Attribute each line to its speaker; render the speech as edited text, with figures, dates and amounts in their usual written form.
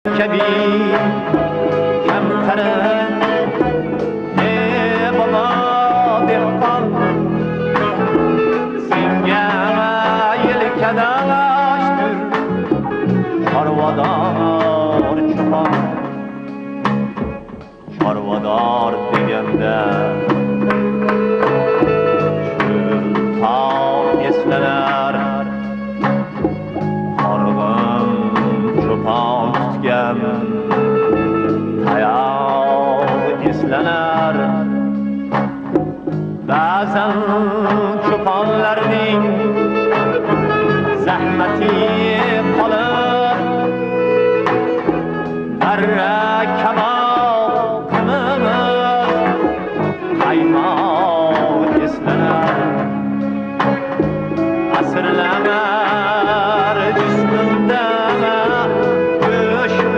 Speaker 1: Kebir kemtere baba dehqon senga yelkadashdir chorvador cho'pon chorvador deganda tog' eslanar horg'in cho'pon tutgan tayoq eslanar ba'zan cho'ponlarning zahmati qolib darra